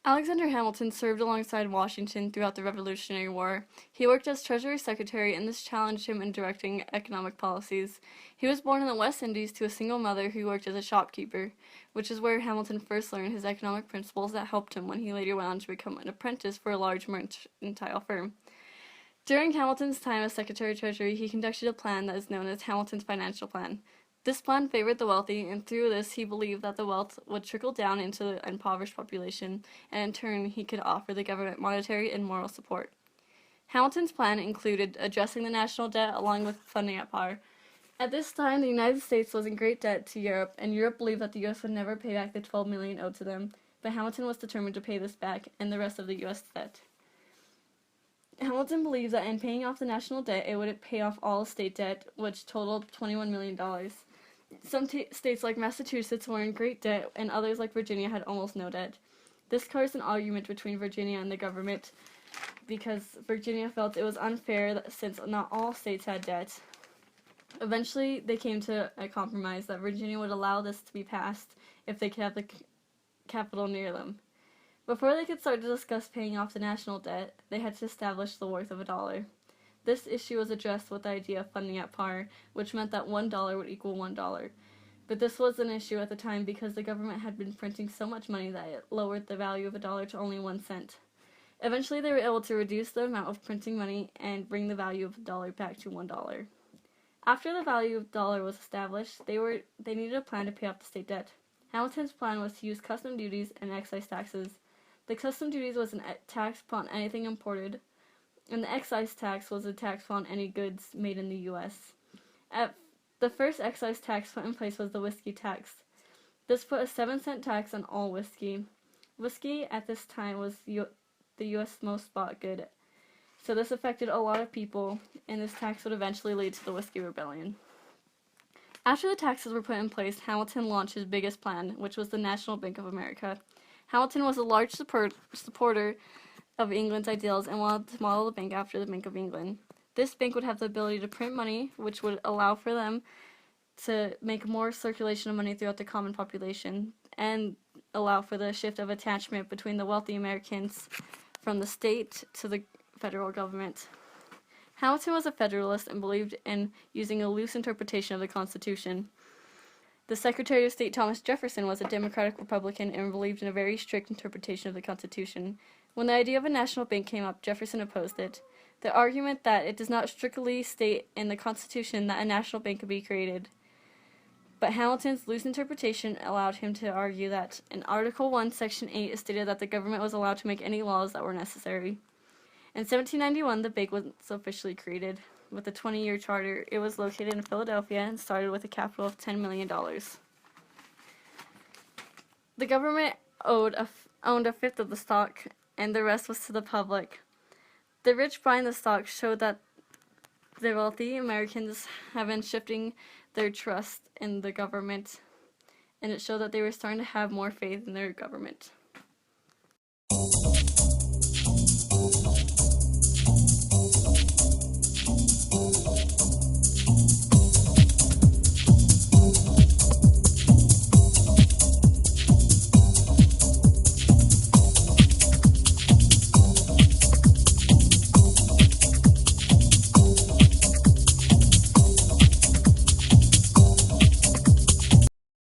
Alexander Hamilton served alongside Washington throughout the Revolutionary War. He worked as Treasury Secretary, and this challenged him in directing economic policies. He was born in the West Indies to a single mother who worked as a shopkeeper, which is where Hamilton first learned his economic principles that helped him when he later went on to become an apprentice for a large mercantile firm. During Hamilton's time as Secretary of Treasury, he conducted a plan that is known as Hamilton's Financial Plan. This plan favored the wealthy, and through this he believed that the wealth would trickle down into the impoverished population, and in turn he could offer the government monetary and moral support. Hamilton's plan included addressing the national debt along with funding at par. At this time, the United States was in great debt to Europe, and Europe believed that the U.S. would never pay back the $12 million owed to them, but Hamilton was determined to pay this back and the rest of the U.S. debt. Hamilton believed that in paying off the national debt, it would pay off all state debt, which totaled $21 million. Some states like Massachusetts were in great debt, and others like Virginia had almost no debt. This caused an argument between Virginia and the government because Virginia felt it was unfair since not all states had debt. Eventually, they came to a compromise that Virginia would allow this to be passed if they could have the capital near them. Before they could start to discuss paying off the national debt, they had to establish the worth of a dollar. This issue was addressed with the idea of funding at par, which meant that $1 would equal $1. But this was an issue at the time because the government had been printing so much money that it lowered the value of a dollar to only 1 cent. Eventually, they were able to reduce the amount of printing money and bring the value of the dollar back to $1. After the value of the dollar was established, they needed a plan to pay off the state debt. Hamilton's plan was to use custom duties and excise taxes. The custom duties was a tax upon anything imported, and the excise tax was a tax upon any goods made in the U.S. The first excise tax put in place was the whiskey tax. This put a 7-cent tax on all whiskey. Whiskey at this time was the U.S. most bought good, so this affected a lot of people, and this tax would eventually lead to the Whiskey Rebellion. After the taxes were put in place, Hamilton launched his biggest plan, which was the National Bank of America. Hamilton was a large supporter of England's ideals and wanted to model the bank after the Bank of England. This bank would have the ability to print money, which would allow for them to make more circulation of money throughout the common population and allow for the shift of attachment between the wealthy Americans from the state to the federal government. Hamilton was a Federalist and believed in using a loose interpretation of the Constitution. The Secretary of State Thomas Jefferson was a Democratic Republican and believed in a very strict interpretation of the Constitution. When the idea of a national bank came up, Jefferson opposed it. The argument that it does not strictly state in the Constitution that a national bank could be created. But Hamilton's loose interpretation allowed him to argue that in Article 1, Section 8, it stated that the government was allowed to make any laws that were necessary. In 1791, the bank was officially created. With a 20-year charter, it was located in Philadelphia and started with a capital of $10 million. The government owned a fifth of the stock, and the rest was to the public. The rich buying the stock showed that the wealthy Americans have been shifting their trust in the government, and it showed that they were starting to have more faith in their government.